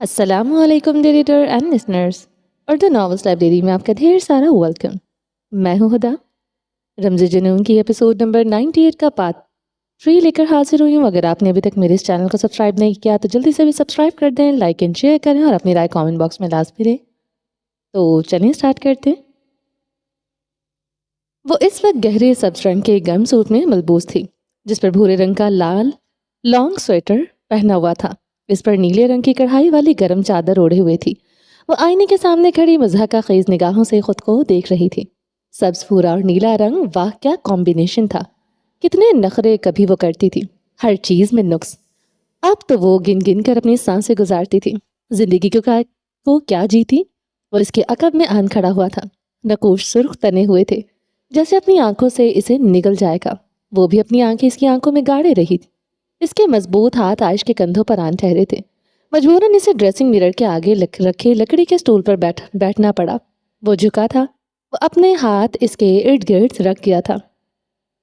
السلام علیکم editor and listeners, Urdu novels library میں آپ کا ڈھیر سارا ویلکم۔ میں ہوں ہدا، رمز جنون کی ایپیسوڈ نمبر 98 کا پارٹ 3 لے کر حاضر ہوئی ہوں۔ اگر آپ نے ابھی تک میرے اس چینل کو سبسکرائب نہیں کیا تو جلدی سے بھی سبسکرائب کر دیں، لائک اینڈ شیئر کریں اور اپنی رائے کامنٹ باکس میں لازمی دیں۔ تو چلیں اسٹارٹ کرتے ہیں۔ وہ اس وقت گہرے سبز رنگ کے گرم سوٹ میں ملبوس تھی، جس پر بھورے رنگ کا لال لانگ سویٹر پہنا ہوا تھا۔ اس پر نیلے رنگ کی کڑھائی والی گرم چادر اوڑھے ہوئے تھی۔ وہ آئینے کے سامنے کھڑی مضحکہ خیز نگاہوں سے خود کو دیکھ رہی تھی۔ سبز بھورا اور نیلا رنگ، واہ کیا کمبینیشن تھا! کتنے نخرے کبھی وہ کرتی تھی، ہر چیز میں نقص۔ اب تو وہ گن گن کر اپنی سانسیں گزارتی تھی۔ زندگی کو کیا جیتی! وہ اس کے عقب میں آن کھڑا ہوا تھا۔ نقوش سرخ تنے ہوئے تھے، جیسے اپنی آنکھوں سے اسے نگل جائے گا۔ وہ بھی اپنی آنکھیں اس کی آنکھوں میں گاڑے رہی تھی۔ اس کے مضبوط ہاتھ عائش کے کندھوں پر آن ٹھہرے تھے۔ مجبوراً اسے ڈریسنگ مرر کے آگے رکھے لکڑی کے سٹول پر بیٹھنا پڑا۔ وہ جھکا تھا، وہ اپنے ہاتھ اس کے ارد گرد رکھ گیا تھا۔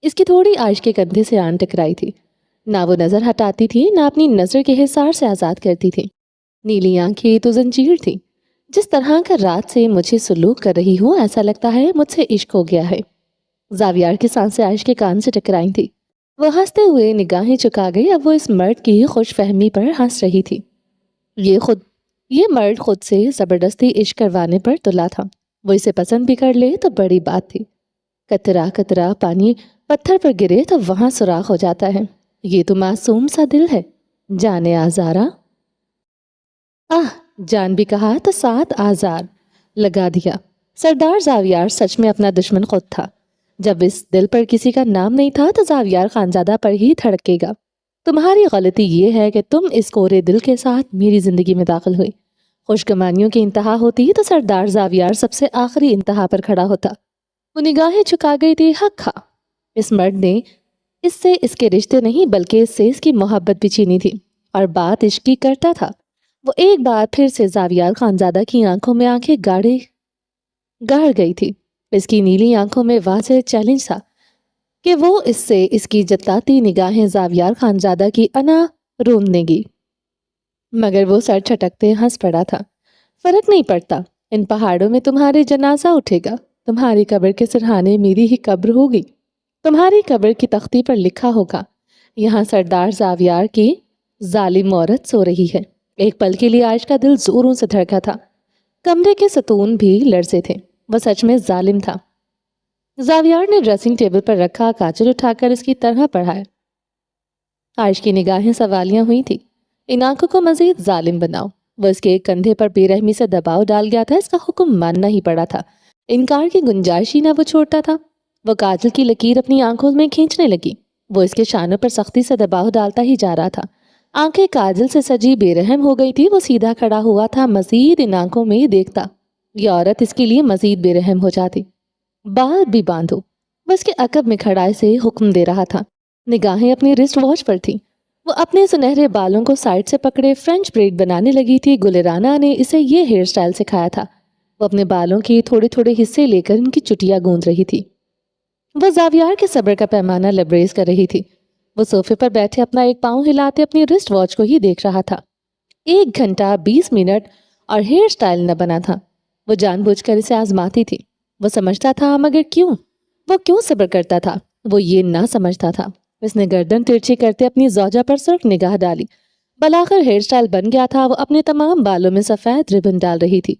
اس کی تھوڑی عائش کے کندھے سے آن ٹکرائی تھی۔ نہ وہ نظر ہٹاتی تھی، نہ اپنی نظر کے حصار سے آزاد کرتی تھی۔ نیلی آنکھیں تو زنجیر تھی۔ جس طرح کا رات سے مجھے سلوک کر رہی ہوں، ایسا لگتا ہے مجھ سے عشق ہو گیا ہے۔ زاویار کی سانسیں عائش کے کان سے ٹکرائی تھی۔ وہ ہنستے ہوئے نگاہیں چکا گئی۔ اب وہ اس مرد کی خوش فہمی پر ہنس رہی تھی۔ یہ مرد خود سے زبردستی عشق کروانے پر تلا تھا۔ وہ اسے پسند بھی کر لے تو بڑی بات تھی۔ قطرہ قطرہ پانی پتھر پر گرے تو وہاں سوراخ ہو جاتا ہے۔ یہ تو معصوم سا دل ہے، جانے آزارا۔ جان بھی کہا تو ساتھ آزار لگا دیا۔ سردار زاویار سچ میں اپنا دشمن خود تھا۔ جب اس دل پر کسی کا نام نہیں تھا تو زاویار خانزادہ پر ہی دھڑکے گا۔ تمہاری غلطی یہ ہے کہ تم اس کورے دل کے ساتھ میری زندگی میں داخل ہوئی۔ خوشگمانیوں کی انتہا ہوتی تو سردار زاویار سب سے آخری انتہا پر کھڑا ہوتا۔ وہ نگاہیں چکا گئی تھی۔ حق کھا، اس مرد نے اس سے اس کے رشتے نہیں بلکہ اس سے اس کی محبت بھی چھینی تھی، اور بات عشق کی کرتا تھا۔ وہ ایک بار پھر سے زاویار خانزادہ کی آنکھوں میں آنکھیں گاڑ گئی تھی۔ اس کی نیلی آنکھوں میں واضح چیلنج تھا کہ وہ اس سے اس کی جتلاتی نگاہیں زاویار خانزادہ کی انا روندنے گی، مگر وہ سر چھٹکتے ہنس پڑا تھا۔ فرق نہیں پڑتا، ان پہاڑوں میں تمہارے جنازہ اٹھے گا، تمہاری قبر کے سرہانے میری ہی قبر ہوگی، تمہاری قبر کی تختی پر لکھا ہوگا، یہاں سردار زاویار کی ظالم عورت سو رہی ہے۔ ایک پل کے لیے عائش کا دل زوروں سے دھڑکا تھا۔ کمرے کے ستون بھی لرزے تھے۔ وہ سچ میں ظالم تھا۔ زاویار نے ڈریسنگ ٹیبل پر رکھا کاجل اٹھا کر اس کی طرح پڑھایا۔ عائش کی نگاہیں سوالیاں ہوئی تھی۔ ان آنکھوں کو مزید ظالم بناؤ۔ وہ اس کے ایک کندھے پر بے رحمی سے دباؤ ڈال گیا تھا۔ اس کا حکم ماننا ہی پڑا تھا۔ انکار کی گنجائش ہی نہ وہ چھوڑتا تھا۔ وہ کاجل کی لکیر اپنی آنکھوں میں کھینچنے لگی۔ وہ اس کے شانوں پر سختی سے دباؤ ڈالتا ہی جا رہا تھا۔ آنکھیں کاجل سے سجی بے رحم ہو گئی تھی۔ وہ سیدھا کھڑا ہوا تھا، مزید ان آنکھوں میں دیکھتا۔ یہ عورت اس کے لیے مزید بے رحم ہو جاتی۔ بال بھی باندھو۔ وہ اس کے عقب میں کھڑا اسے حکم دے رہا تھا۔ نگاہیں اپنی رسٹ واچ پر تھی۔ وہ اپنے سنہرے بالوں کو سائڈ سے پکڑے فرینچ بریڈ بنانے لگی تھی۔ گلرانا نے اسے یہ ہیئر سٹائل سکھایا تھا۔ وہ اپنے بالوں کے تھوڑے تھوڑے حصے لے کر ان کی چٹیاں گوند رہی تھی۔ وہ زاویار کے صبر کا پیمانہ لبریز کر رہی تھی۔ وہ صوفے پر بیٹھے اپنا ایک پاؤں ہلاتے اپنی رسٹ واچ کو ہی دیکھ رہا تھا۔ 1 گھنٹہ 20 منٹ اور ہیئر سٹائل نہ بنا تھا۔ وہ جان بوجھ کر اسے آزماتی تھی۔ وہ سمجھتا تھا، مگر کیوں؟ وہ کیوں صبر کرتا تھا؟ وہ یہ نہ سمجھتا تھا۔ اس نے گردن ترچھی کرتے اپنی زوجہ پر سرخ نگاہ ڈالی۔ بلاخر ہیئر سٹائل بن گیا تھا۔ وہ اپنے تمام بالوں میں سفید ربن ڈال رہی تھی۔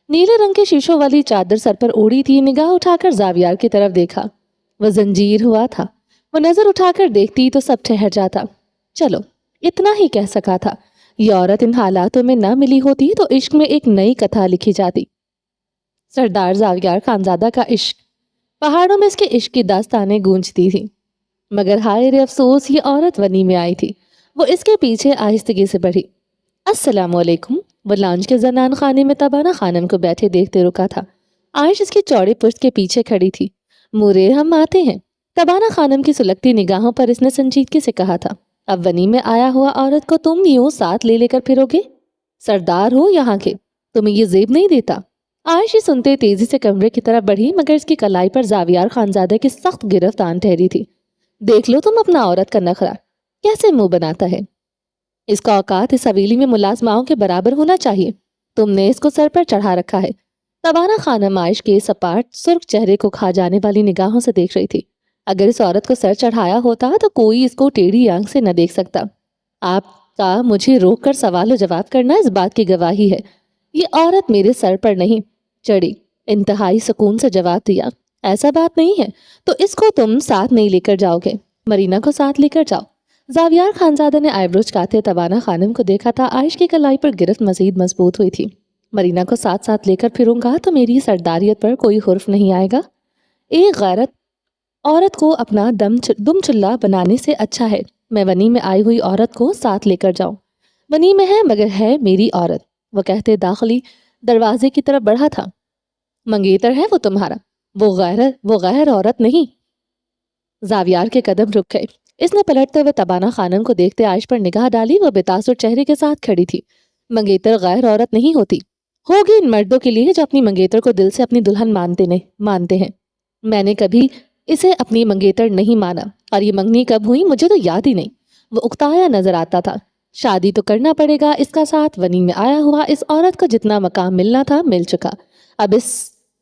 نیلے رنگ کے شیشوں والی چادر سر پر اوڑھی تھی۔ نگاہ اٹھا کر زاویار کی طرف دیکھا۔ وہ زنجیر ہوا تھا۔ وہ نظر اٹھا کر دیکھتی تو سب ٹھہر جاتا۔ چلو، اتنا ہی کہہ سکا تھا۔ یہ عورت ان حالاتوں میں نہ ملی ہوتی تو عشق میں ایک نئی کتھا لکھی جاتی۔ سردار زاویار خانزادہ کا عشق، پہاڑوں میں اس کے عشق کی داستانیں گونجتی تھی، مگر ہائے رے افسوس، یہ عورت ونی میں آئی تھی۔ وہ اس کے پیچھے آہستگی سے بڑھی۔ السلام علیکم۔ وہ لانچ کے زنان خانے میں تبانہ خانم کو بیٹھے دیکھتے رکا تھا۔ عائش اس کی چوڑی پشت کے پیچھے کھڑی تھی۔ مورے، ہم آتے ہیں۔ تبانہ خانم کی سلگتی نگاہوں پر اس نے سنجیدگی سے کہا تھا۔ اب ونی میں آیا ہوا عورت کو تم یوں ساتھ لے کر پھرو گے؟ سردار ہو یہاں کے، تمہیں یہ زیب نہیں دیتا؟ عائش سنتے تیزی سے کمرے کی طرف بڑھی، مگر اس کی کلائی پر زاویار خانزادہ کی سخت گرفت آن ٹھہری تھی۔ دیکھ لو تم اپنا عورت کا نخرہ، کیسے منہ بناتا ہے۔ اس کا اوقات اس حویلی میں ملازماؤں کے برابر ہونا چاہیے، تم نے اس کو سر پر چڑھا رکھا ہے۔ تبانہ خانم عائش کے سپاٹ سرخ چہرے کو کھا جانے والی نگاہوں سے دیکھ رہی تھی۔ اگر اس عورت کو سر چڑھایا ہوتا تو کوئی اس کو ٹیڑھی آنکھ سے نہ دیکھ سکتا۔ آپ کا مجھے روک کر سوال و جواب کرنا اس بات کی گواہی ہے، یہ عورت میرے سر پر نہیں چڑھی۔ انتہائی سکون سے جواب دیا، ایسا بات نہیں ہے تو اس کو تم ساتھ نہیں لے کر جاؤ گے، مرینا کو ساتھ لے کر جاؤ۔ زاویار خانزادہ نے آئیبرو چکاتے تبانہ خانم کو دیکھا تھا۔ عائش کی کلائی پر گرفت مزید مضبوط ہوئی تھی۔ مرینا کو ساتھ ساتھ لے کر پھروں گا تو میری سرداریت پر کوئی حرف نہیں آئے گا۔ ایک غیرت عورت کو اپنا دم چلا بنانے سے اچھا ہے میں ونی میں آئی ہوئی عورت کو ساتھ لے کر جاؤں۔ ونی میں ہے مگر ہے میری عورت، وہ کہتے داخلی دروازے کی طرف بڑھا تھا۔ منگیتر ہے وہ تمہارا، وہ غیر عورت نہیں۔ زاویار کے قدم رک گئے۔ اس نے پلٹتے ہوئے تبانہ خانم کو دیکھتے عائش پر نگاہ ڈالی۔ وہ بے تاثر چہرے کے ساتھ کھڑی تھی۔ منگیتر غیر عورت نہیں ہوتی، ہوگی ان مردوں کے لیے جو اپنی منگیتر کو دل سے اپنی دلہن مانتے ہیں۔ میں نے کبھی اسے اپنی منگیتر نہیں مانا، اور یہ منگنی کب ہوئی مجھے تو یاد ہی نہیں۔ وہ اکتایا نظر آتا تھا۔ شادی تو کرنا پڑے گا اس کا ساتھ ونی میں آیا ہوا اس عورت کو جتنا مقام ملنا تھا مل چکا۔ اب اس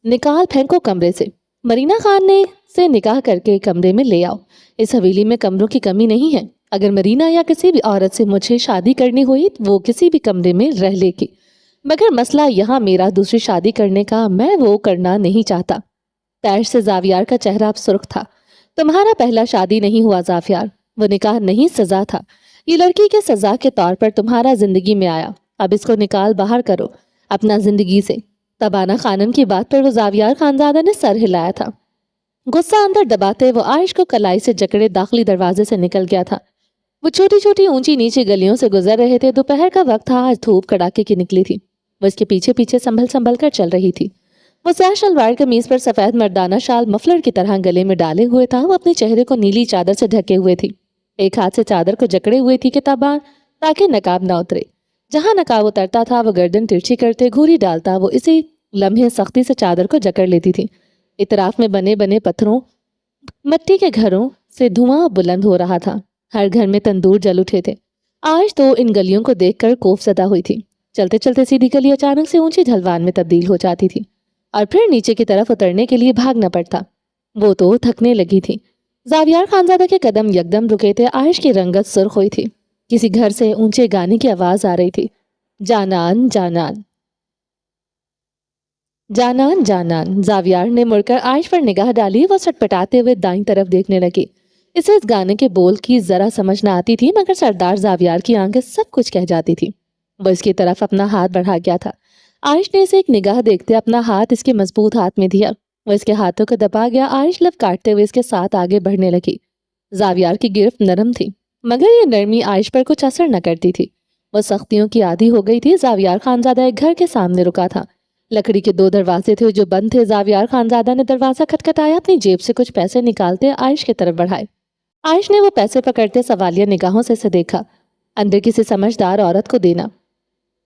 نکال پھینکو کمرے سے، مرینا خان نے سے نکاح کر کے کمرے میں لے آؤ۔ اس حویلی میں کمروں کی کمی نہیں ہے، اگر مرینا یا کسی بھی عورت سے مجھے شادی کرنی ہوئی وہ کسی بھی کمرے میں رہ لے گی، مگر مسئلہ یہاں میرا دوسری شادی کرنے کا، میں وہ کرنا نہیں چاہتا۔ تیش سے زاویار کا چہرہ اب سرخ تھا۔ تمہارا پہلا شادی نہیں ہوا زاویار، وہ نکاح نہیں سزا تھا، یہ لڑکی کے سزا کے طور پر تمہارا زندگی میں آیا۔ اب اس کو نکال باہر کرو اپنا زندگی سے۔ تبانہ خانم کی بات پر وہ زاویار خانزادہ نے سر ہلایا تھا۔ غصہ اندر دباتے وہ عائش کو کلائی سے جکڑے داخلی دروازے سے نکل گیا تھا۔ وہ چھوٹی چھوٹی اونچی نیچی گلیوں سے گزر رہے تھے۔ دوپہر کا وقت تھا، آج دھوپ کڑاکے کی نکلی تھی۔ وہ اس کے پیچھے پیچھے سنبھل کر چل رہی تھی۔ وہ سیاہ شلوار قمیص پر سفید مردانہ شال مفلر کی طرح گلے میں ڈالے ہوئے تھا۔ وہ اپنے چہرے کو نیلی چادر سے ڈھکے ہوئے تھی، ایک ہاتھ سے چادر کو جکڑے ہوئے تھی کہ تاکہ نقاب نہ اترے۔ جہاں نقاب اترتا تھا وہ گردن ترچھی کرتے گھوری ڈالتا، وہ اسی لمحے سختی سے چادر کو جکڑ لیتی تھی۔ اطراف میں بنے پتھروں مٹی کے گھروں سے دھواں بلند ہو رہا تھا، ہر گھر میں تندور جل اٹھے تھے۔ آج تو ان گلیوں کو دیکھ کر خوف زدہ ہوئی تھی۔ چلتے چلتے سیدھی گلی اچانک سے اونچی ڈھلوان میں تبدیل ہو جاتی تھی اور پھر نیچے کی طرف اترنے کے لیے بھاگنا پڑتا۔ وہ تو تھکنے لگی تھی۔ زاویار خانزادہ کے قدم یکدم رکے تھے۔ عائش کی رنگت سرخ ہوئی تھی۔ کسی گھر سے اونچے گانے کی آواز آ رہی تھی، جانان جانان جانان جانان۔ زاویار نے مڑ کر عائش پر نگاہ ڈالی۔ وہ سٹپٹاتے ہوئے دائیں طرف دیکھنے لگی۔ اسے اس گانے کے بول کی ذرا سمجھ نہ آتی تھی، مگر سردار زاویار کی آنکھیں سب کچھ کہہ جاتی تھی۔ وہ اس کی طرف اپنا ہاتھ بڑھا گیا تھا۔ عائش نے اسے ایک نگاہ دیکھتے اپنا ہاتھ اس کے مضبوط ہاتھ میں دیا۔ وہ اس کے ہاتھوں کو دبا گیا۔ عائش لب کاٹتے ہوئے اس کے ساتھ آگے بڑھنے لگی۔ زاویار کی گرفت نرم تھی، مگر یہ نرمی عائش پر کچھ اثر نہ کرتی تھی۔ وہ سختیوں کی عادی ہو گئی تھی۔ زاویار خانزادہ ایک گھر کے سامنے رکا تھا۔ لکڑی کے 2 دروازے تھے جو بند تھے۔ زاویار خانزادہ نے دروازہ کھٹکھٹایا، اپنی جیب سے کچھ پیسے نکالتے عائش کی طرف بڑھائے۔ عائش نے وہ پیسے پکڑتے سوالیہ نگاہوں سے اسے دیکھا۔ اندر کسی سمجھدار عورت کو دینا،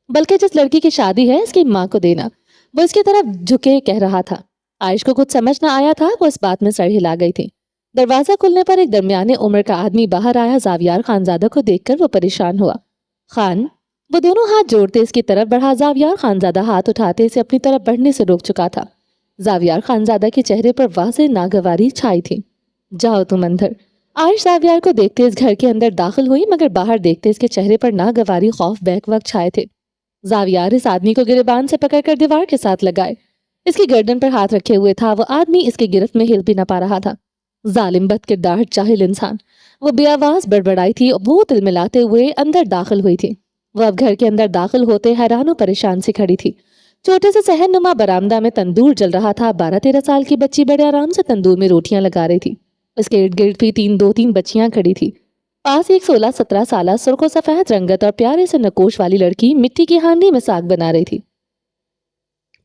بلکہ جس لڑکی کی شادی ہے اس کی ماں کو دینا۔ وہ اس کی طرف جھکے کہہ رہا تھا۔ عائش کو کچھ سمجھ نہ آیا تھا، وہ اس بات میں سر ہلا گئی تھی۔ دروازہ کھلنے پر ایک درمیانے عمر کا آدمی باہر آیا۔ زاویار خانزادہ کو دیکھ کر وہ پریشان ہوا۔ خان، وہ دونوں ہاتھ جوڑتے اس کی طرف بڑھا۔ زاویار خانزادہ ہاتھ اٹھاتے اسے اپنی طرف بڑھنے سے روک چکا تھا۔ زاویار خانزادہ کے چہرے پر واضح ناگواری چھائی تھی۔ جاؤ تم اندر۔ عائش زاویار کو دیکھتے اس گھر کے اندر داخل ہوئی، مگر باہر دیکھتے اس کے چہرے پر ناگواری، خوف بیک وقت چھائے تھے۔ زاویار اس آدمی کو گریبان سے پکڑ کر دیوار کے ساتھ لگائے، اس کی گردن پر ہاتھ رکھے ہوئے تھا۔ وہ آدمی اس کی گرفت میں ہل بھی نہ پا رہا تھا۔ ظالم، بد کردار، جاہل انسان، وہ بے آواز بڑبڑائی تھی۔ وہ تلملاتے ہوئے اندر داخل ہوئی تھی۔ وہ اب گھر کے اندر داخل ہوتے حیران و پریشان سے کھڑی تھی۔ چھوٹے سے صحن نما برآمدہ میں تندور جل رہا تھا۔ 12-13 سال کی بچی بڑے آرام سے تندور میں روٹیاں لگا رہی تھی۔ اس کے ارد گرد بھی 2-3 بچیاں کھڑی تھی۔ پاس ایک 16-17 سالہ سرخ و سفید رنگت اور پیارے سے نکوش والی لڑکی مٹی کی ہانڈی میں ساگ بنا رہی تھی۔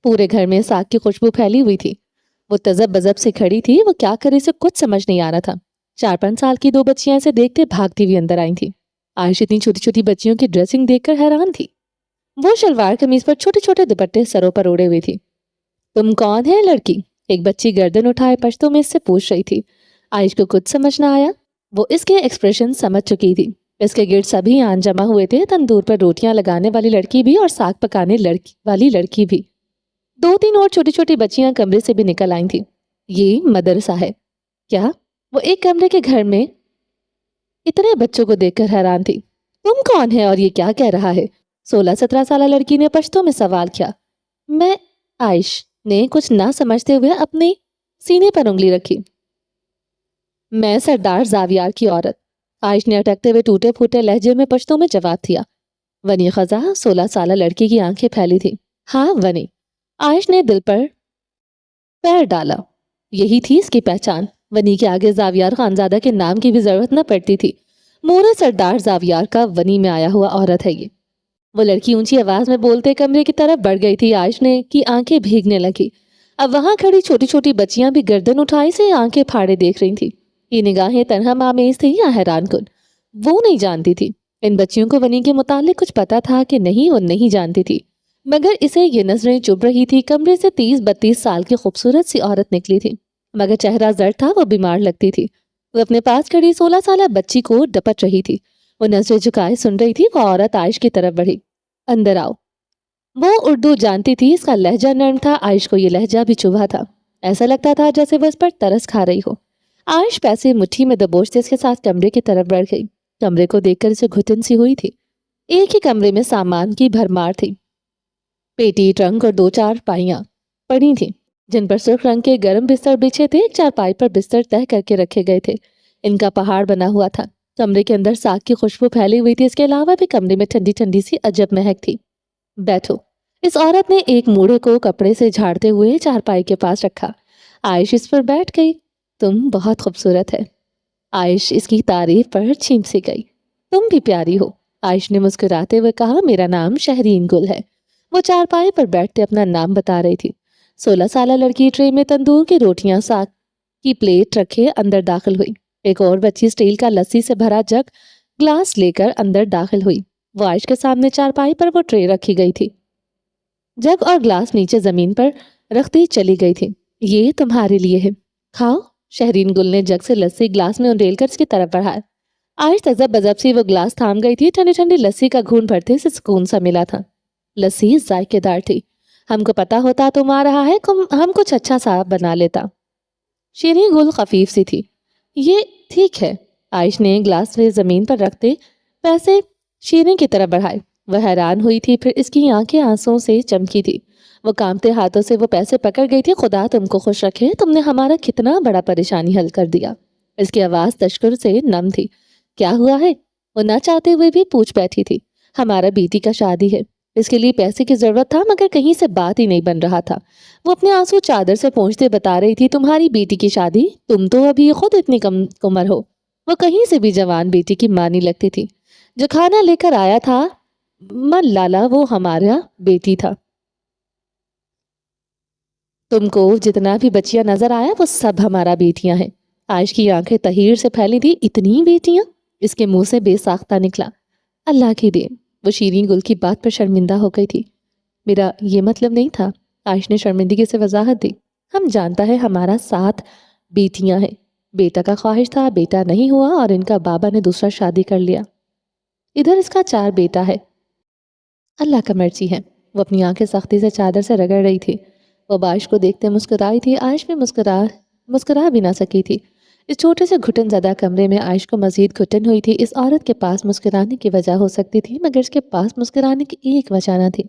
پورے گھر میں ساگ کی خوشبو پھیلی ہوئی تھی۔ وہ تذب بذب سے کھڑی تھی۔ وہ کیا کرے اسے کچھ سمجھ نہیں آ رہا تھا۔ 4-5 سال کی 2 بچیاں اسے دیکھتے بھاگتی ہوئی اندر آئی تھی۔ عائش اتنی چھوٹی چھوٹی بچیوں کی ڈریسنگ دیکھ کر حیران تھی۔ وہ شلوار قمیص پر چھوٹے چھوٹے دوپٹے سروں پر اوڑے ہوئی تھی۔ تم کون ہے لڑکی؟ ایک بچی گردن اٹھائے پشتو میں اس سے پوچھ رہی تھی۔ عائش کو کچھ سمجھ نہ آیا۔ وہ اس کے ایکسپریشن سمجھ چکی تھی۔ اس کے گرد سبھی آن جمع ہوئے تھے، تندور پر روٹیاں لگانے والی لڑکی بھی اور ساگ پکانے والی لڑکی بھی۔ 2-3 اور چھوٹی چھوٹی بچیاں کمرے سے بھی نکل آئی تھیں۔ یہ مدرسہ ہے کیا؟ وہ ایک کمرے کے گھر میں اتنے بچوں کو دیکھ کر حیران تھی۔ تم کون ہے اور یہ کیا کہہ رہا ہے؟ 16-17 سالہ لڑکی نے پشتو میں سوال کیا۔ میں عائش نے کچھ نہ سمجھتے ہوئے اپنے سینے پر انگلی رکھی۔ میں سردار زاویار کی عورت۔ عائش نے اٹکتے ہوئے ٹوٹے پھوٹے لہجے میں پشتو میں جواب دیا۔ ونی خزاں 16 سالہ لڑکی کی آنکھیں پھیلی تھی۔ ہاں ونی۔ عائش نے دل پر پیر ڈالا۔ یہی تھی اس کی پہچان۔ ونی کے آگے زاویار خانزادہ کے نام کی بھی ضرورت نہ پڑتی تھی۔ مورے سردار زاویار کا ونی میں آیا ہوا عورت ہے یہ۔ وہ لڑکی اونچی آواز میں بولتے کمرے کی طرف بڑھ گئی تھی۔ عائش نے کی آنکھیں بھیگنے لگی۔ اب وہاں کھڑی چھوٹی چھوٹی بچیاں بھی گردن اٹھائی سے آنکھیں پھاڑے دیکھ رہی تھی۔ یہ نگاہیں تنہا آمیز تھی یا حیران کن؟ وہ نہیں جانتی تھی ان بچیوں کو ونی کے متعلق کچھ پتا تھا کہ نہیں، وہ نہیں جانتی تھی، مگر اسے یہ نظریں چبھ رہی تھی۔ کمرے سے 30-32 سال کی خوبصورت سی عورت نکلی تھی، مگر چہرہ زرد تھا، وہ بیمار لگتی تھی۔ وہ اپنے پاس کھڑی 16 سالہ بچی کو ڈپٹ رہی تھی۔ وہ نظریں جھکائے سن رہی تھی۔ وہ عورت عائش کی طرف بڑھی۔ اندر آؤ۔ وہ اردو جانتی تھی، اس کا لہجہ نرم تھا۔ عائش کو یہ لہجہ بھی چبھا تھا، ایسا لگتا تھا جیسے وہ اس پر ترس کھا رہی ہو۔ عائش پیسے مٹھی میں دبوچتے اس کے ساتھ کمرے کی طرف بڑھ گئی۔ کمرے کو دیکھ کر اسے گھٹن سی ہوئی تھی۔ ایک ہی کمرے میں سامان کی بھرمار تھی۔ پیٹی، ٹرنک اور 2-4 پائیاں پڑی تھیں جن پر سرخ رنگ کے گرم بستر بچھے تھے۔ ایک چارپائی پر بستر تہہ کر کے رکھے گئے تھے، ان کا پہاڑ بنا ہوا تھا۔ کمرے کے اندر ساگ کی خوشبو پھیلی ہوئی تھی۔ اس کے علاوہ بھی کمرے میں ٹھنڈی ٹھنڈی سی عجب مہک تھی۔ بیٹھو۔ اس عورت نے ایک موڑے کو کپڑے سے جھاڑتے ہوئے چارپائی کے پاس رکھا۔ عائش اس پر بیٹھ گئی۔ تم بہت خوبصورت ہے۔ عائش اس کی تعریف پر چھینک سی گئی۔ تم بھی پیاری ہو، عائش نے مسکراتے ہوئے کہا۔ میرا نام شہرین گل ہے۔ وہ چارپائی پر بیٹھتے اپنا نام بتا رہی تھی۔ 16 سالہ لڑکی ٹرے میں تندور کی روٹیاں، ساگ کی پلیٹ رکھے اندر داخل ہوئی۔ ایک اور بچی اسٹیل کا لسی سے بھرا جگ گلاس لے کر اندر داخل ہوئی۔ وہ عائش کے سامنے چارپائی پر وہ ٹرے رکھی گئی تھی، جگ اور گلاس نیچے زمین پر رکھتی چلی گئی تھی۔ یہ تمہارے لیے ہے، کھاؤ۔ شہرین گل نے جگ سے لسی گلاس میں انڈیل کر اس کی طرف بڑھایا۔ عائش تذب بذب سی وہ گلاس تھام گئی تھی۔ ٹھنڈی ٹھنڈی لسی کا گھون بھرتے سے سکون سا ملا تھا۔ لسی ذائقے دار تھی۔ ہم کو پتا ہوتا تم آ رہا ہے، ہم کچھ اچھا سا بنا لیتا۔ شیریں گل خفیف سی تھی۔ یہ ٹھیک ہے۔ عائش نے گلاس میں زمین پر رکھتے پیسے شیریں کی طرف بڑھائے۔ وہ حیران ہوئی تھی، پھر اس کی آنکھیں آنسوں سے چمکی تھی۔ وہ کانپتے ہاتھوں سے وہ پیسے پکڑ گئی تھی۔ خدا تم کو خوش رکھے، تم نے ہمارا کتنا بڑا پریشانی حل کر دیا۔ اس کی آواز تشکر سے نم تھی۔ کیا ہوا ہے؟ وہ نہ چاہتے ہوئے بھی پوچھ بیٹھی تھی۔ ہمارا بیٹی کا شادی ہے، اس کے لیے پیسے کی ضرورت تھا، مگر کہیں سے بات ہی نہیں بن رہا تھا۔ وہ اپنے آنسو چادر سے پونچھتے بتا رہی تھی۔ تمہاری بیٹی کی شادی؟ تم تو ابھی خود اتنی کم عمر ہو۔ وہ کہیں سے بھی جوان بیٹی کی مانی لگتی تھی۔ جو کھانا لے کر آیا تھا من لالا، وہ ہمارا بیٹی تھا۔ تم کو جتنا بھی بچیاں نظر آیا وہ سب ہمارا بیٹیاں ہیں۔ عائش کی آنکھیں تحیر سے پھیلی تھی۔ اتنی بیٹیاں؟ اس کے منہ سے بے ساختہ نکلا۔ اللہ کی دین۔ وہ شیریں گل کی بات پر شرمندہ ہو گئی تھی۔ میرا یہ مطلب نہیں تھا، عائش نے شرمندگی سے وضاحت دی۔ ہم جانتا ہے ہمارا 7 بیٹیاں ہیں۔ بیٹا کا خواہش تھا، بیٹا نہیں ہوا اور ان کا بابا نے دوسرا شادی کر لیا۔ ادھر اس کا 4 بیٹا ہے۔ اللہ کا مرضی ہے۔ وہ اپنی آنکھیں سختی سے چادر سے رگڑ رہی تھی۔ وہ عائش کو دیکھتے مسکرائی تھی۔ عائش بھی مسکرا بھی نہ سکی تھی۔ اس چھوٹے سے گھٹن زدہ کمرے میں عائش کو مزید گھٹن ہوئی تھی۔ اس عورت کے پاس مسکرانے کی وجہ ہو سکتی تھی، مگر اس کے پاس مسکرانے کی ایک وجہ نہ تھی۔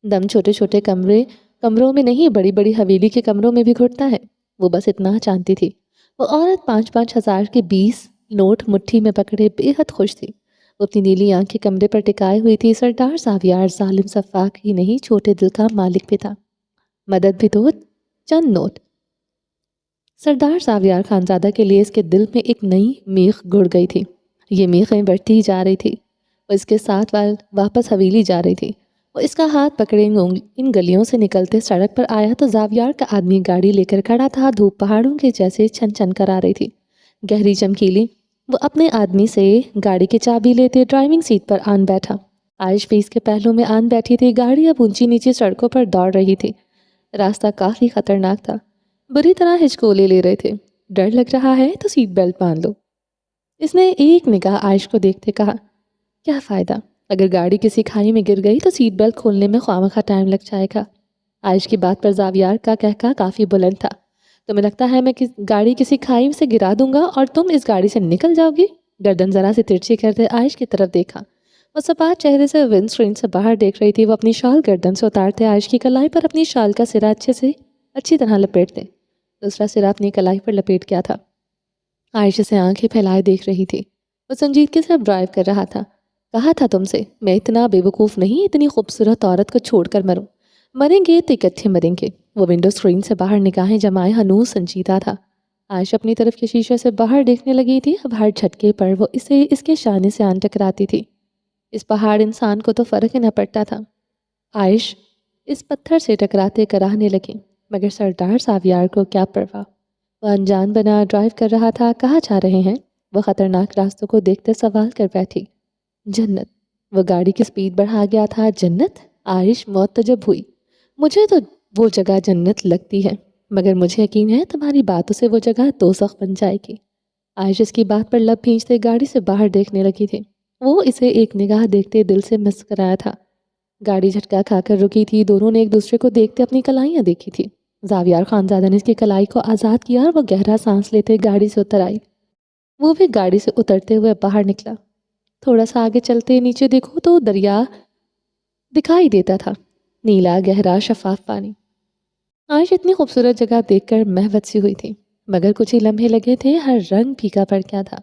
دم چھوٹے چھوٹے کمروں میں نہیں، بڑی بڑی حویلی کے کمروں میں بھی گھٹتا ہے۔ وہ بس اتنا چاہتی تھی۔ وہ عورت 5-5 ہزار کے 20 نوٹ مٹھی میں پکڑے بے حد خوش تھی۔ وہ اپنی نیلی آنکھیں کمرے پر ٹکائے ہوئی تھی۔ سردار زاویار ظالم سفاک ہی نہیں، چھوٹے دل کا مالک بھی تھا۔ مدد بھی دو، چند نوٹ۔ سردار زاویار خانزادہ کے لیے اس کے دل میں ایک نئی میخ گڑ گئی تھی۔ یہ میخیں بڑھتی ہی جا رہی تھی۔ وہ اس کے ساتھ واپس حویلی جا رہی تھی۔ وہ اس کا ہاتھ پکڑے ان گلیوں سے نکلتے سڑک پر آیا تو زاویار کا آدمی گاڑی لے کر کھڑا تھا۔ دھوپ پہاڑوں کے جیسے چھن چھن کر آ رہی تھی، گہری چمکیلی۔ وہ اپنے آدمی سے گاڑی کی چابی لیتے ڈرائیونگ سیٹ پر آن بیٹھا۔ عائش بھی اس کے پہلو میں آن بیٹھی تھی۔ گاڑی اب اونچی نیچی سڑکوں پر دوڑ رہی تھی۔ راستہ کافی خطرناک تھا۔ بری طرح ہچکولے لے رہے تھے۔ ڈر لگ رہا ہے تو سیٹ بیلٹ باندھ لو۔ اس نے ایک نگاہ عائش کو دیکھتے کہا، کیا فائدہ، اگر گاڑی کسی کھائی میں گر گئی تو سیٹ بیلٹ کھولنے میں خواہ ٹائم لگ جائے گا۔ عائش کی بات پر زاویار کا کہکا کافی بلند تھا۔ تمہیں لگتا ہے میں گاڑی کسی کھائی سے گرا دوں گا اور تم اس گاڑی سے نکل جاؤ گی؟ گردن ذرا سی ترچھی کرتے عائش کی طرف دیکھا۔ وہ سپاٹ چہرے سے ونڈ اسکرین سے باہر دیکھ رہی تھی۔ وہ اپنی شال گردن سے اتارتے عائش کی کلائی پر اپنی شال کا سرا اچھی طرح لپیٹتے، دوسرا سرا اپنی کلائی پر لپیٹ گیا تھا۔ عائش سے آنکھیں پھیلائے دیکھ رہی تھی۔ وہ سنجیدگی سے اب ڈرائیو کر رہا تھا۔ کہا تھا تم سے، میں اتنا بے وقوف نہیں اتنی خوبصورت عورت کو چھوڑ کر مروں۔ مریں گے تو اکٹھے مریں گے۔ وہ ونڈو اسکرین سے باہر نگاہیں جمائے ہنوز سنجیدہ تھا۔ عائش اپنی طرف کے شیشے سے باہر دیکھنے لگی تھی۔ اب ہر جھٹکے پر وہ اسے اس کے شانے سے آن ٹکراتی تھی۔ اس پہاڑ انسان کو تو فرق ہی نہ پڑتا تھا۔ عائش اس پتھر سے ٹکراتے کراہنے لگی، مگر سردار ساویار کو کیا پرواہ۔ وہ انجان بنا ڈرائیو کر رہا تھا۔ کہاں جا رہے ہیں؟ وہ خطرناک راستوں کو دیکھتے سوال کر بیٹھی۔ جنت۔ وہ گاڑی کی سپیڈ بڑھا گیا تھا۔ جنت؟ عائش معتجب ہوئی۔ مجھے تو وہ جگہ جنت لگتی ہے، مگر مجھے یقین ہے تمہاری باتوں سے وہ جگہ دوزخ بن جائے گی۔ عائش اس کی بات پر لب بھینچتے گاڑی سے باہر دیکھنے لگی تھی۔ وہ اسے ایک نگاہ دیکھتے دل سے مسکرایا تھا۔ گاڑی جھٹکا کھا کر رکی تھی۔ دونوں نے ایک دوسرے کو دیکھتے اپنی کلائیاں دیکھی تھی۔ زاویار خانزادہ نے اس کی کلائی کو آزاد کیا اور وہ گہرا سانس لیتے گاڑی سے اتر آئی۔ وہ بھی گاڑی سے اترتے ہوئے باہر نکلا۔ تھوڑا سا آگے چلتے نیچے دیکھو تو دریا دکھائی دیتا تھا، نیلا گہرا شفاف پانی۔ عائش اتنی خوبصورت جگہ دیکھ کر محوت سی ہوئی تھی، مگر کچھ ہی لمحے لگے تھے، ہر رنگ پھیکا پڑ گیا تھا۔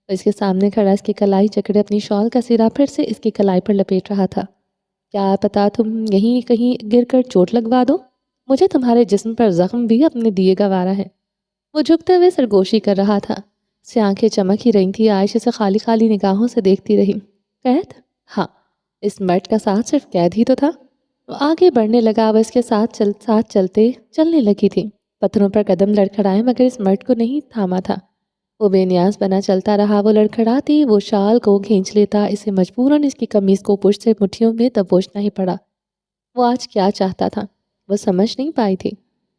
اس کے سامنے کھڑا اس کی کلائی جکڑے اپنی شال کا سرا پھر سے اس کی کلائی پر لپیٹ رہا تھا۔ کیا پتا تم یہیں کہیں گر کر چوٹ لگوا دو؟ مجھے تمہارے جسم پر زخم بھی اپنے دیے گوارا ہے۔ وہ جھکتے ہوئے سرگوشی کر رہا تھا۔ اس سے آنکھیں چمک ہی رہی تھی۔ عائش اسے خالی خالی نگاہوں سے دیکھتی رہی۔ قید؟ ہاں، اس مرد کا ساتھ صرف قید ہی تو تھا۔ وہ آگے بڑھنے لگا۔ وہ اس کے ساتھ چلتے چلنے لگی تھی۔ پتھروں پر قدم لڑکھڑائے مگر اس مرد کو نہیں تھاما تھا۔ وہ بے نیاز بنا چلتا رہا۔ وہ لڑکھڑاتی، وہ شال کو کھینچ لیتا، اسے مجبوراً اس کی قمیض کو پشت سے مٹھیوں میں دبوچنا ہی پڑا۔ وہ آج کیا چاہتا تھا وہ سمجھ نہیں پائی تھی۔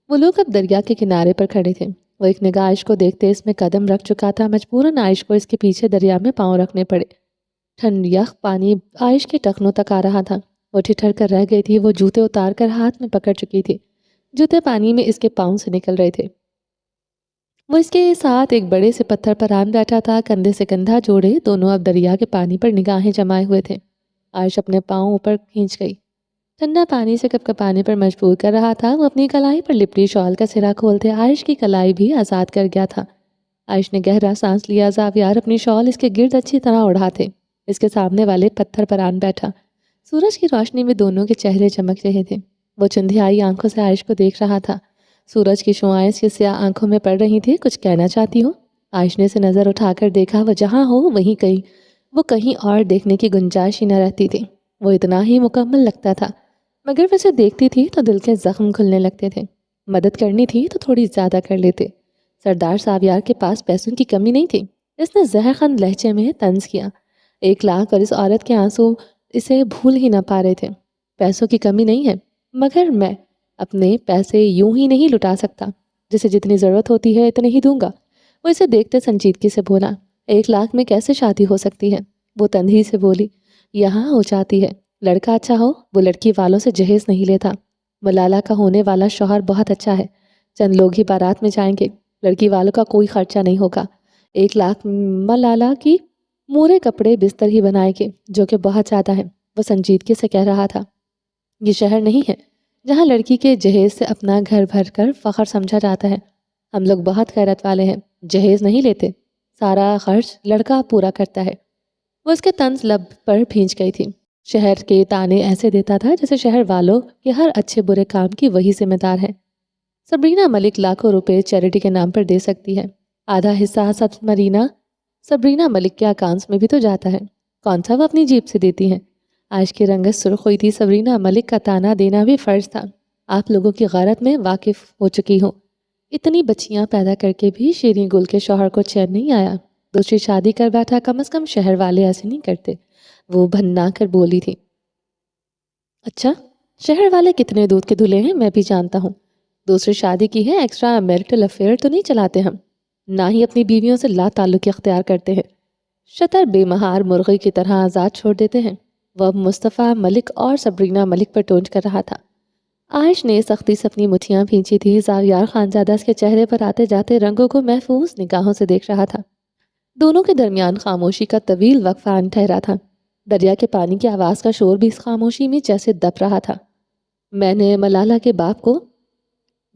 وہ لوگ اب دریا کے کنارے پر کھڑے تھے۔ وہ ایک نگاہ عائش کو دیکھتے اس میں قدم رکھ چکا تھا۔ مجبوراً عائش کو اس کے پیچھے دریا میں پاؤں رکھنے پڑے۔ ٹھنڈ یخ پانی عائش کے ٹخنوں تک آ رہا تھا۔ وہ ٹھٹھر کر رہ گئی تھی۔ وہ جوتے اتار کر ہاتھ میں پکڑ چکی تھی۔ جوتے پانی میں اس کے پاؤں سے نکل رہے تھے۔ وہ اس کے ساتھ ایک بڑے سے پتھر پر آن بیٹھا تھا، کندھے سے کندھا جوڑے، دونوں اب دریا کے پانی پر نگاہیں جمائے ہوئے تھے۔ عائش اپنے پاؤں اوپر کھینچ گئی، ٹھنڈا پانی سے کپکپانے پر مجبور کر رہا تھا۔ وہ اپنی کلائی پر لپٹی شال کا سرا کھولتے عائش کی کلائی بھی آزاد کر گیا تھا۔ عائش نے گہرا سانس لیا۔ زاویار اپنی شال اس کے گرد اچھی طرح اڑھاتے اس کے سامنے والے پتھر پر آن بیٹھا۔ سورج کی روشنی میں دونوں کے چہرے چمک رہے تھے۔ وہ چندھیائی آنکھوں سے عائش کو دیکھ رہا تھا۔ سورج کی شعاعیں اس کی سیاہ آنکھوں میں پڑ رہی تھی۔ کچھ کہنا چاہتی ہو؟ عائش نے اسے نظر اٹھا کر دیکھا۔ وہ جہاں ہو وہیں کہیں اور دیکھنے کی گنجائش ہی نہ رہتی تھی۔ وہ اتنا ہی مکمل لگتا تھا، مگر وہ اسے دیکھتی تھی تو دل کے زخم کھلنے لگتے تھے۔ مدد کرنی تھی تو تھوڑی زیادہ کر لیتے۔ سردار ساویار کے پاس پیسوں کی کمی نہیں تھی۔ اس نے زہرخند لہجے میں طنز کیا۔ 1,00,000 اور اس عورت کے آنسو اسے بھول ہی نہ پا رہے تھے۔ پیسوں کی کمی نہیں ہے، مگر میں اپنے پیسے یوں ہی نہیں لٹا سکتا۔ جسے جتنی ضرورت ہوتی ہے اتنے ہی دوں گا۔ وہ اسے دیکھتے سنجیدگی سے بولا۔ 1,00,000 میں کیسے شادی ہو سکتی ہے؟ وہ تندہی سے بولی۔ یہاں ہو جاتی ہے۔ لڑکا اچھا ہو، وہ لڑکی والوں سے جہیز نہیں لیتا۔ ملالا کا ہونے والا شوہر بہت اچھا ہے، چند لوگ ہی بارات میں جائیں گے، لڑکی والوں کا کوئی خرچہ نہیں ہوگا۔ 1,00,000 ملالا کی مورے کپڑے بستر ہی بنائے گے، جو کہ بہت زیادہ ہے۔ وہ سنجیدگی سے کہہ رہا تھا۔ یہ شہر نہیں ہے جہاں لڑکی کے جہیز سے اپنا گھر بھر کر فخر سمجھا جاتا ہے۔ ہم لوگ بہت غیرت والے ہیں، جہیز نہیں لیتے، سارا خرچ لڑکا پورا کرتا ہے۔ وہ اس کے طنز لب پر بھینچ گئی تھی۔ شہر کے تانے ایسے دیتا تھا جیسے شہر والوں کے ہر اچھے برے کام کی وہی ذمہ دار ہے۔ سبرینا ملک لاکھوں روپے چیریٹی کے نام پر دے سکتی ہے، آدھا حصہ سبرینا ملک کے اکاؤنٹس میں بھی تو جاتا ہے، کون سا وہ اپنی جیب سے دیتی ہیں۔ عائش کی رنگت سرخ ہوئی تھی۔ سبرینا ملک کا تانا دینا بھی فرض تھا۔ آپ لوگوں کی غارت میں واقف ہو چکی ہوں۔ اتنی بچیاں پیدا کر کے بھی شیریں گل کے شوہر کو چین نہیں آیا، دوسری شادی کر بیٹھا۔ کم از کم شہر والے ایسے نہیں کرتے، وہ بھننا کر بولی تھی۔ اچھا، شہر والے کتنے دودھ کے دھلے ہیں میں بھی جانتا ہوں۔ دوسری شادی کی ہے، ایکسٹرا میرٹل افیئر تو نہیں چلاتے ہم، نہ ہی اپنی بیویوں سے لا تعلق اختیار کرتے ہیں۔ شتر بے مہار مرغی کی طرح آزاد چھوڑ دیتے ہیں۔ وہ اب مصطفیٰ ملک اور سبرینا ملک پر ٹونچ کر رہا تھا۔ عائش نے سختی سے اپنی مٹھیاں بھینچی تھی۔ زاویار خانزادہ اس کے چہرے پر آتے جاتے رنگوں کو محفوظ نگاہوں سے دیکھ رہا تھا۔ دونوں کے درمیان خاموشی کا طویل وقفہ ان ٹھہرا تھا۔ دریا کے پانی کی آواز کا شور بھی اس خاموشی میں جیسے دب رہا تھا۔ میں نے ملالہ کے باپ کو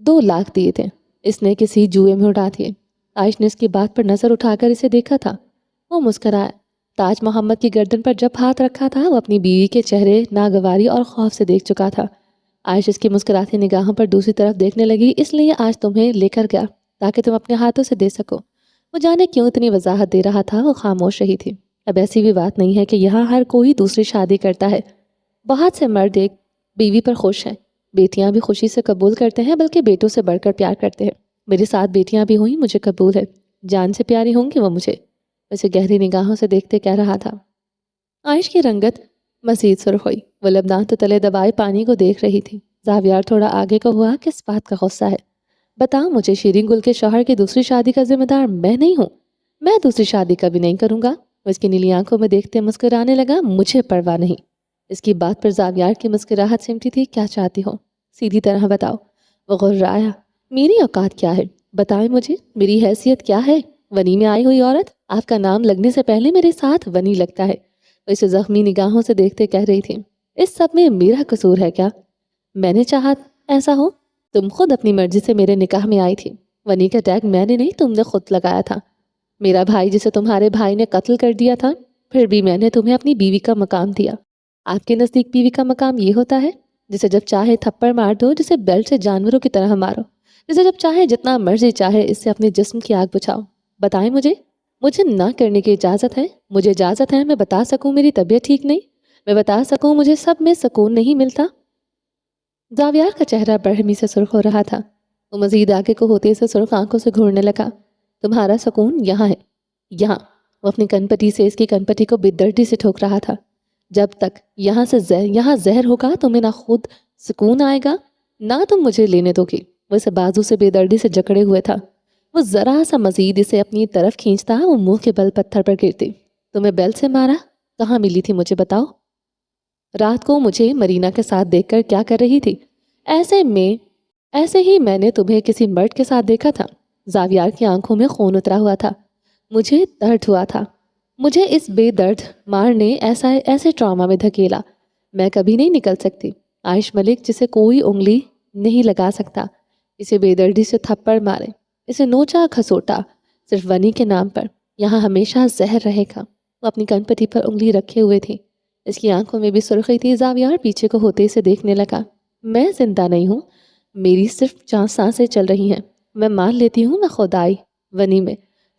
2 لاکھ دیے تھے، اس نے کسی جوئے میں اڑا دیے۔ عائش نے اس کی بات پر نظر اٹھا کر اسے دیکھا تھا۔ وہ مسکرایا۔ تاج محمد کی گردن پر جب ہاتھ رکھا تھا وہ اپنی بیوی کے چہرے ناگواری اور خوف سے دیکھ چکا تھا۔ عائش اس کی مسکراتی نگاہوں پر دوسری طرف دیکھنے لگی۔ اس لیے آج تمہیں لے کر گیا تاکہ تم اپنے ہاتھوں سے دے سکو۔ وہ جانے کیوں اتنی وضاحت دے رہا تھا، وہ خاموش رہی تھی۔ اب ایسی بھی بات نہیں ہے کہ یہاں ہر کوئی دوسری شادی کرتا ہے۔ بہت سے مرد ایک بیوی پر خوش ہیں، بیٹیاں بھی خوشی سے قبول کرتے ہیں، بلکہ بیٹوں سے بڑھ کر پیار کرتے ہیں۔ میرے ساتھ بیٹیاں بھی ہوئیں، مجھے قبول ہے، جان سے پیاری ہوں گی وہ مجھے، اسے گہری نگاہوں سے دیکھتے کہہ رہا تھا۔ عائش کی رنگت مزید سرخ ہوئی۔ وہ لبنان تو تلے دبائے پانی کو دیکھ رہی تھی۔ زاویار تھوڑا آگے کو ہوا، کس بات کا غصہ ہے؟ بتاؤ مجھے، شیرین گل کے شوہر کی دوسری شادی کا ذمہ دار میں نہیں ہوں، میں دوسری شادی کبھی نہیں کروں گا۔ وہ اس کی نیلی آنکھوں میں دیکھتے مسکرانے لگا۔ مجھے پرواہ نہیں۔ اس کی بات پر زاویار کی مسکراہٹ سمٹی تھی۔ کیا چاہتی ہو؟ سیدھی طرح بتاؤ۔ وہ غررایا۔ میری اوقات کیا ہے؟ بتائیں مجھے، میری حیثیت کیا ہے؟ ونی میں آئی ہوئی عورت، آپ کا نام لگنے سے پہلے میرے ساتھ ونی لگتا ہے۔ وہ اسے زخمی نگاہوں سے دیکھتے کہہ رہی تھی، اس سب میں میرا قصور ہے کیا؟ میں نے چاہا ایسا ہو؟ تم خود اپنی مرضی سے میرے نکاح میں آئی تھی۔ ونی کا ٹیگ میں نے نہیں، تم نے خود لگایا تھا۔ میرا بھائی جسے تمہارے بھائی نے قتل کر دیا تھا، پھر بھی میں نے تمہیں اپنی بیوی کا مقام دیا۔ آپ کے نزدیک بیوی کا مقام یہ ہوتا ہے جسے جب چاہے تھپڑ مار دو، جسے بیلٹ سے جانوروں کی طرح مارو، جسے جب چاہے جتنا مرضی چاہے اس سے اپنے جسم کی آگ بجھاؤ؟ بتائیں مجھے نہ کرنے کی اجازت ہے؟ مجھے اجازت ہے میں بتا سکوں میری طبیعت ٹھیک نہیں، میں بتا سکوں مجھے سب میں سکون نہیں ملتا؟ زاویار کا چہرہ برہمی سے سرخ ہو رہا تھا۔ وہ مزید آگے کو ہوتے سے سرخ آنکھوں سے گھورنے لگا۔ تمہارا سکون یہاں ہے، یہاں۔ وہ اپنی کنپٹی سے اس کی کنپٹی کو بے دردی سے ٹھوک رہا تھا۔ جب تک یہاں زہر ہوگا تمہیں نہ خود سکون آئے گا نہ تم مجھے لینے دو گی۔ وہ اسے بازو سے بے دردی سے جکڑے ہوئے تھا۔ وہ ذرا سا مزید اسے اپنی طرف کھینچتا، وہ منہ کے بل پتھر پر گرتی۔ تمہیں بیل سے مارا؟ کہاں ملی تھی مجھے بتاؤ؟ رات کو مجھے مرینا کے ساتھ دیکھ کر کیا کر رہی تھی؟ ایسے ہی میں نے تمہیں کسی مرد کے ساتھ دیکھا تھا۔ زاویار کی آنکھوں میں خون اترا ہوا تھا۔ مجھے درد ہوا تھا، مجھے اس بے درد مار نے ایسے ٹراما میں دھکیلا، میں کبھی نہیں نکل سکتی۔ عائش ملک جسے کوئی انگلی نہیں لگا سکتا، اسے بے دردی سے تھپڑ مارے، اسے نوچا کھسوٹا، صرف ونی کے نام پر۔ یہاں ہمیشہ زہر رہے گا۔ وہ اپنی کنپٹی پر انگلی رکھے ہوئے تھی۔ اس کی آنکھوں میں بھی سرخی تھی۔ زاویار پیچھے کو ہوتے سے دیکھنے لگا۔ میں زندہ نہیں ہوں، میری صرف سانسیں چل رہی ہیں۔ میں مان لیتی ہوں میں خود آئی، ونی میں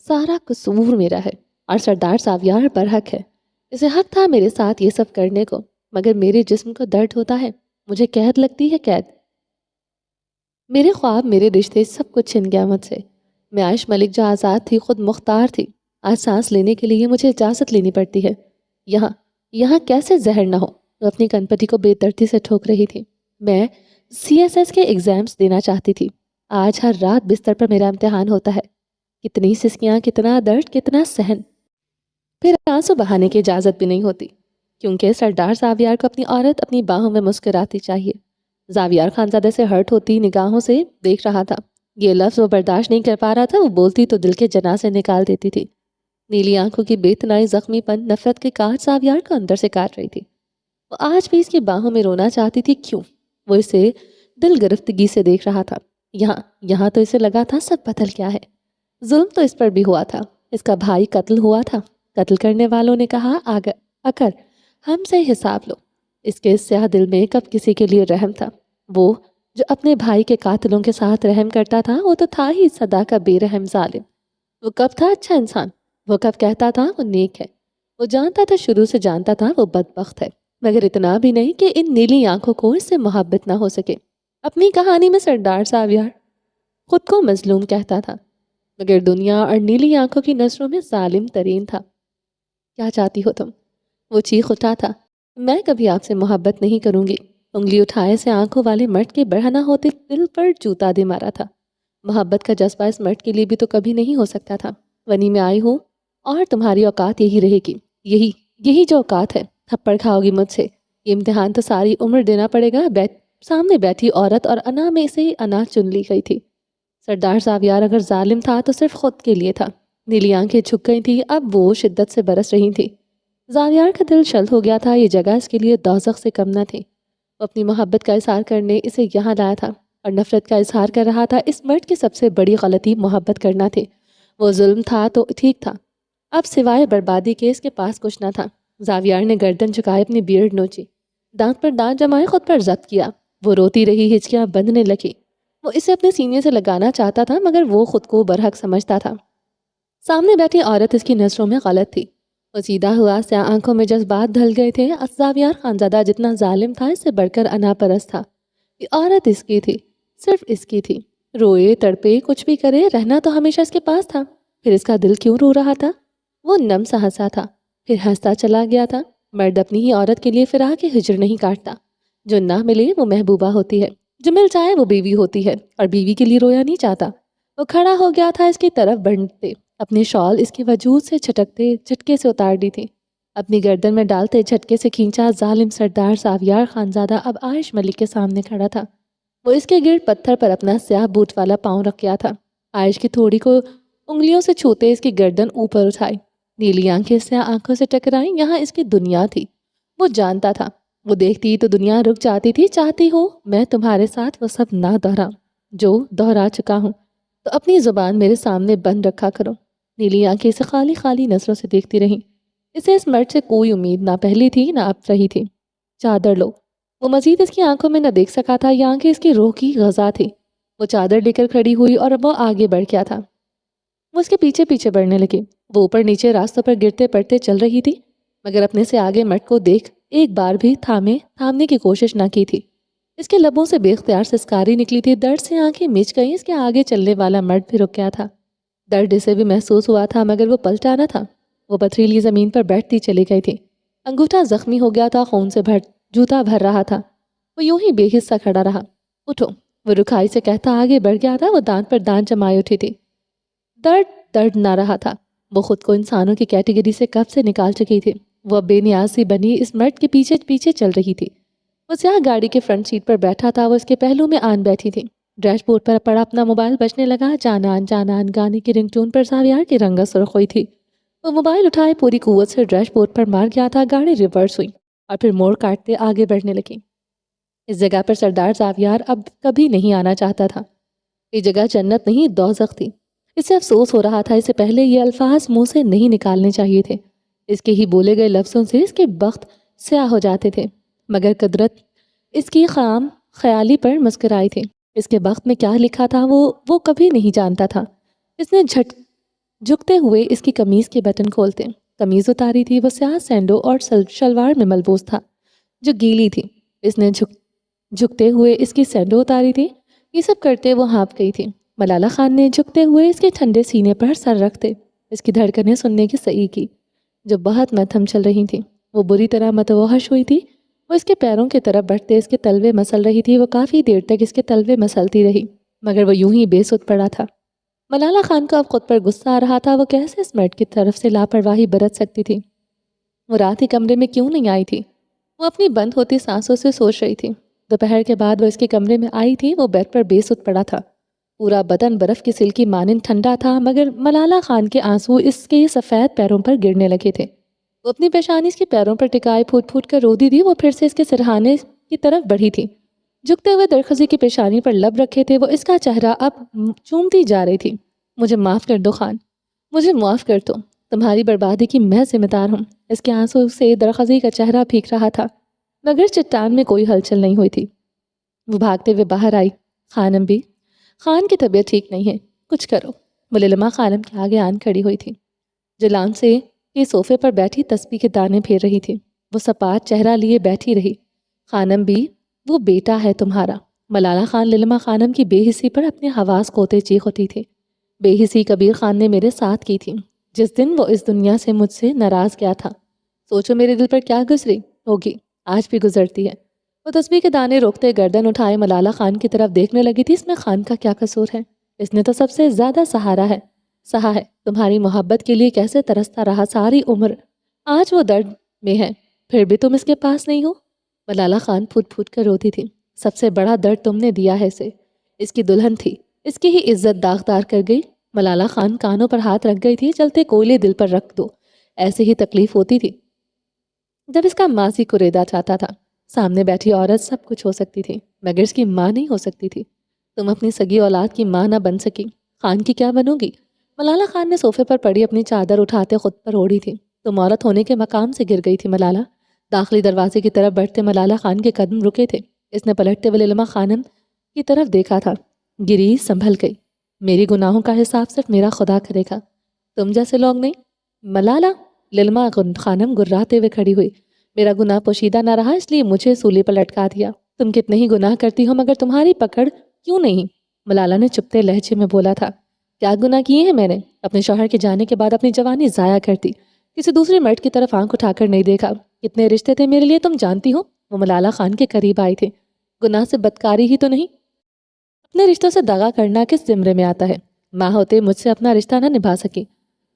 سارا قصور میرا ہے، اور سردار زاویار برحق ہے۔ اسے حق تھا میرے ساتھ یہ سب کرنے کو، مگر میرے جسم کو درد ہوتا ہے، مجھے قید لگتی ہے، قید۔ میرے خواب، میرے رشتے، سب کچھ چھن گیا مجھ سے۔ میں عائش ملک جو آزاد تھی، خود مختار تھی، آج سانس لینے کے لیے مجھے اجازت لینی پڑتی ہے۔ یہاں کیسے زہر نہ ہو؟ وہ اپنی کنپٹی کو بے دردی سے ٹھوک رہی تھی۔ میں CSS کے ایگزامز دینا چاہتی تھی۔ آج ہر رات بستر پر میرا امتحان ہوتا ہے۔ کتنی سسکیاں، کتنا درد، کتنا سہن، پھر آنسو بہانے کی اجازت بھی نہیں ہوتی، کیونکہ سردار زاویار کو اپنی عورت اپنی باہوں میں مسکراتی چاہیے۔ زاویار خانزادہ سے ہرٹ ہوتی نگاہوں سے دیکھ رہا تھا۔ یہ لفظ وہ برداشت نہیں کر پا رہا تھا۔ وہ بولتی تو دل کے جنازے نکال دیتی تھی۔ نیلی آنکھوں کی بے تنائی زخمی پن نفرت کے کاٹ زاویار کو اندر سے کاٹ رہی تھی۔ وہ آج بھی اس کی باہوں میں رونا چاہتی تھی۔ کیوں؟ وہ اسے دل گرفتگی سے دیکھ رہا تھا۔ یہاں تو اسے لگا تھا سب بدل کیا ہے۔ ظلم تو اس پر بھی ہوا تھا، اس کا بھائی قتل ہوا تھا۔ قتل کرنے والوں نے کہا اگر ہم سے حساب لو۔ اس کے سیاہ دل میں کب کسی کے لیے رحم تھا؟ وہ جو اپنے بھائی کے قاتلوں کے ساتھ رحم کرتا تھا، وہ تو تھا ہی سدا کا بے رحم ظالم۔ وہ کب تھا اچھا انسان؟ وہ کب کہتا تھا وہ نیک ہے؟ وہ جانتا تھا، شروع سے جانتا تھا وہ بدبخت ہے، مگر اتنا بھی نہیں کہ ان نیلی آنکھوں کو اس سے محبت نہ ہو سکے۔ اپنی کہانی میں سردار زاویار خود کو مظلوم کہتا تھا، مگر دنیا اور نیلی آنکھوں کی نظروں میں ظالم ترین تھا۔ کیا چاہتی ہو تم؟ وہ چیخ اٹھا تھا۔ میں کبھی آپ سے محبت نہیں کروں گی۔ انگلی اٹھائے سے آنکھوں والے مرد کے بڑھنا ہوتے دل پر جوتا دے مارا تھا۔ محبت کا جذبہ اس مرد کے لیے بھی تو کبھی نہیں ہو سکتا تھا۔ ونی میں آئی ہوں اور تمہاری اوقات یہی رہے گی، یہی یہی جو اوقات ہے، تھپڑ کھاؤ گی مجھ سے، یہ امتحان تو ساری عمر دینا پڑے گا۔ سامنے بیٹھی عورت اور انا میں سے انا چن لی گئی تھی۔ سردار زاویار اگر ظالم تھا تو صرف خود کے لیے تھا۔ نیلی آنکھیں جھک گئی تھیں، اب وہ شدت سے برس رہی تھی۔ زاویار کا دل شل ہو گیا تھا، یہ جگہ اس کے لیے دوزخ سے کم نہ تھی۔ وہ اپنی محبت کا اظہار کرنے اسے یہاں لایا تھا اور نفرت کا اظہار کر رہا تھا۔ اس مرد کی سب سے بڑی غلطی محبت کرنا تھی۔ وہ ظلم تھا تو ٹھیک تھا، اب سوائے بربادی کے اس کے پاس کچھ نہ تھا۔ زاویار نے گردن جھکائے، اپنی بیئرڈ نوچی، دانت پر دانت جمائے، خود پر ضبط کیا۔ وہ روتی رہی، ہچکیاں بندھنے لگی۔ وہ اسے اپنے سینے سے لگانا چاہتا تھا مگر وہ خود کو برحق سمجھتا تھا۔ سامنے بیٹھی عورت اس کی نظروں میں غلط تھی۔ وہ سیدھا ہوا، سیاہ آنکھوں میں جذبات ڈھل گئے تھے۔ زاویار خانزادہ جتنا ظالم تھا، اس سے بڑھ کر انا پرست تھا۔ یہ عورت اس کی تھی، صرف اس کی تھی۔ روئے تڑپے کچھ بھی کرے، رہنا تو ہمیشہ اس کے پاس تھا۔ پھر اس کا دل کیوں رو رہا تھا؟ وہ نم سا ہنسا تھا، پھر ہنستا چلا گیا تھا۔ مرد اپنی ہی عورت کے لیے فراق کے ہجر نہیں کاٹتا۔ جو نہ ملے وہ محبوبہ ہوتی ہے، جو مل جائے وہ بیوی ہوتی ہے، اور بیوی کے لیے رویا نہیں چاہتا۔ وہ کھڑا ہو گیا تھا، اس کی طرف بڑھتے اپنے شال اس کے وجود سے چھٹکتے جھٹکے سے اتار دی تھی، اپنی گردن میں ڈالتے جھٹکے سے کھینچا۔ ظالم سردار زاویار خانزادہ اب عائش ملک کے سامنے کھڑا تھا۔ وہ اس کے گرد پتھر پر اپنا سیاہ بوٹ والا پاؤں رکھ گیا تھا۔ عائش کی تھوڑی کو انگلیوں سے چھوتے اس کی گردن اوپر اٹھائی، نیلی آنکھیں سیاہ آنکھوں سے ٹکرائیں۔ یہاں اس کی دنیا تھی، وہ جانتا تھا۔ وہ دیکھتی تو دنیا رک جاتی تھی۔ چاہتی ہوں میں تمہارے ساتھ وہ سب نہ دہراؤں جو دہرا چکا ہوں، تو اپنی زبان میرے سامنے بند رکھا کرو۔ نیلی آنکھیں اسے خالی خالی نظروں سے دیکھتی رہیں۔ اسے اس مرد سے کوئی امید نہ پہلی تھی نہ اب رہی تھی۔ چادر لو۔ وہ مزید اس کی آنکھوں میں نہ دیکھ سکا تھا، یہ آنکھیں اس کی روح کی غذا تھی۔ وہ چادر لے کر کھڑی ہوئی اور وہ آگے بڑھ گیا تھا۔ وہ اس کے پیچھے پیچھے بڑھنے لگی۔ وہ اوپر نیچے راستوں پر گرتے پڑتے چل رہی تھی مگر اپنے سے آگے مرد کو دیکھ ایک بار بھی تھامنے کی کوشش نہ کی تھی۔ اس کے لبوں سے بے اختیار سسکاری نکلی تھی، درد سے آنکھیں مچ گئیں۔ اس کے آگے چلنے والا مرد بھی رک گیا تھا۔ درد اسے بھی محسوس ہوا تھا مگر وہ پلٹا نہ تھا۔ وہ پتھریلی زمین پر بیٹھتی چلی گئی تھی۔ انگوٹھا زخمی ہو گیا تھا، خون سے جوتا بھر رہا تھا۔ وہ یوں ہی بے حصہ کھڑا رہا۔ اٹھو، وہ رکھائی سے کہتا آگے بڑھ گیا تھا۔ وہ دانت پر دانت جمائے اٹھی تھی۔ درد نہ رہا تھا۔ وہ خود کو انسانوں کی کیٹیگری سے کب سے نکال چکی تھی۔ وہ بے نیاز سی بنی اس مرد کے پیچھے پیچھے چل رہی تھی۔ وہ سیاہ گاڑی کے فرنٹ سیٹ پر بیٹھا تھا، وہ اس کے پہلو میں آن بیٹھی تھی۔ ڈیش بورڈ پر پڑا اپنا موبائل بجنے لگا۔ جانان جانان گانے کی رنگ ٹون پر زاویار کی رنگت سرخ ہوئی تھی۔ وہ موبائل اٹھائے پوری قوت سے ڈیش بورڈ پر مار گیا تھا۔ گاڑی ریورس ہوئی اور پھر موڑ کاٹتے آگے بڑھنے لگی۔ اس جگہ پر سردار زاویار اب کبھی نہیں آنا چاہتا تھا۔ یہ جگہ جنت نہیں دوزخ تھی۔ اسے افسوس ہو رہا تھا، اسے پہلے یہ الفاظ منہ سے نہیں نکالنے چاہیے تھے۔ اس کے ہی بولے گئے لفظوں سے اس کے بخت سیاہ ہو جاتے تھے مگر قدرت اس کی خام خیالی پر مسکرائی تھی۔ اس کے بخت میں کیا لکھا تھا وہ کبھی نہیں جانتا تھا۔ اس نے جھکتے ہوئے اس کی قمیض کے بٹن کھولتے قمیض اتاری تھی۔ وہ سیاہ سینڈو اور شلوار میں ملبوس تھا جو گیلی تھی۔ اس نے جھکتے ہوئے اس کی سینڈو اتاری تھی۔ یہ سب کرتے وہ ہانپ گئی تھی۔ ملالہ خان نے جھکتے ہوئے اس کے ٹھنڈے سینے پر سر رکھتے اس کی دھڑکنیں سننے کی صحیح کی جو بہت مدھم چل رہی تھیں۔ وہ بری طرح متوحش ہوئی تھی۔ وہ اس کے پیروں کی طرف بڑھتے اس کے تلوے مسل رہی تھی۔ وہ کافی دیر تک اس کے تلوے مسلتی رہی مگر وہ یوں ہی بے سود پڑا تھا۔ ملالہ خان کو اب خود پر غصہ آ رہا تھا۔ وہ کیسے اس مرد کی طرف سے لاپرواہی برت سکتی تھی؟ وہ رات ہی کمرے میں کیوں نہیں آئی تھی؟ وہ اپنی بند ہوتی سانسوں سے سوچ رہی تھی۔ دوپہر کے بعد وہ اس کے کمرے میں آئی تھی۔ وہ بیڈ پر بے سود پڑا تھا، پورا بدن برف کی سل کی مانند ٹھنڈا تھا مگر ملالہ خان کے آنسو اس کے سفید پیروں پر گرنے لگے تھے۔ وہ اپنی پیشانی اس کے پیروں پر ٹکائے پھوٹ پھوٹ کر رو دی تھی۔ وہ پھر سے اس کے سرہانے کی طرف بڑھی تھی، جھکتے ہوئے درخزی کی پیشانی پر لب رکھے تھے۔ وہ اس کا چہرہ اب چومتی جا رہی تھی۔ مجھے معاف کر دو خان، مجھے معاف کر دو، تمہاری بربادی کی میں ذمہ دار ہوں۔ اس کے آنسو سے درخزی کا چہرہ بھیگ رہا تھا مگر چٹان میں کوئی ہلچل نہیں ہوئی تھی۔ وہ بھاگتے ہوئے باہر آئی۔ خانم بھی، خان کی طبیعت ٹھیک نہیں ہے، کچھ کرو۔ وہ للما خانم کے آگے آن کھڑی ہوئی تھی جو لان سے کے صوفے پر بیٹھی تسبیح کے دانے پھیر رہی تھی۔ وہ سپاٹ چہرہ لیے بیٹھی رہی۔ خانم بھی، وہ بیٹا ہے تمہارا۔ ملالہ خان للما خانم کی بے حسی پر اپنے حواس کھوتے چیخ اٹھی تھی۔ بے حسی کبیر خان نے میرے ساتھ کی تھی جس دن وہ اس دنیا سے مجھ سے ناراض کیا تھا۔ سوچو میرے دل پر کیا گزری ہوگی، آج بھی گزرتی ہے۔ وہ تسبیح کے دانے روکتے گردن اٹھائے ملالہ خان کی طرف دیکھنے لگی تھی۔ اس میں خان کا کیا قصور ہے؟ اس نے تو سب سے زیادہ سہارا ہے۔ سہا ہے تمہاری محبت کے لیے کیسے ترستا رہا ساری عمر، آج وہ درد میں ہے، پھر بھی تم اس کے پاس نہیں ہو۔ ملالہ خان پھوٹ پھوٹ کر روتی تھی۔ سب سے بڑا درد تم نے دیا ہے اسے، اس کی دلہن تھی، اس کی ہی عزت داغدار کر گئی۔ ملالہ خان کانوں پر ہاتھ رکھ گئی تھی، چلتے کوئلے دل پر رکھ دو، ایسے ہی تکلیف ہوتی تھی جب اس کا ماضی کریدا چاہتا تھا۔ سامنے بیٹھی عورت سب کچھ ہو سکتی تھی مگر اس کی ماں نہیں ہو سکتی تھی۔ تم اپنی سگی اولاد کی ماں نہ بن سکی، خان کی کیا بنو گی؟ ملالہ خان نے صوفے پر پڑی اپنی چادر اٹھاتے خود پر اوڑھی تھی۔ تم عورت ہونے کے مقام سے گر گئی تھی ملالہ۔ داخلی دروازے کی طرف بڑھتے ملالہ خان کے قدم رکے تھے۔ اس نے پلٹتے ہوئے لیلما خانم کی طرف دیکھا تھا۔ گری، سنبھل گئی۔ میری گناہوں کا حساب صرف میرا خدا کرے گا، تم جیسے لوگ نہیں۔ ملالہ، لیلما خانم گراتے ہوئے کھڑی ہوئی۔ میرا گناہ پوشیدہ نہ رہا اس لیے مجھے سولی پر لٹکا دیا۔ تم کتنے ہی گناہ کرتی ہو مگر تمہاری پکڑ کیوں نہیں؟ ملالہ نے چپتے لہجے میں بولا تھا۔ کیا گناہ کیے ہیں میں نے؟ اپنے شوہر کے جانے کے بعد اپنی جوانی ضائع کرتی، کسی دوسرے مرد کی طرف آنکھ اٹھا کر نہیں دیکھا۔ کتنے رشتے تھے میرے لیے تم جانتی ہو؟ وہ ملالہ خان کے قریب آئی تھے۔ گناہ سے بدکاری ہی تو نہیں؟ اپنے رشتوں سے دغا کرنا کس زمرے میں آتا ہے؟ ماں ہوتے مجھ سے اپنا رشتہ نہ نبھا سکی۔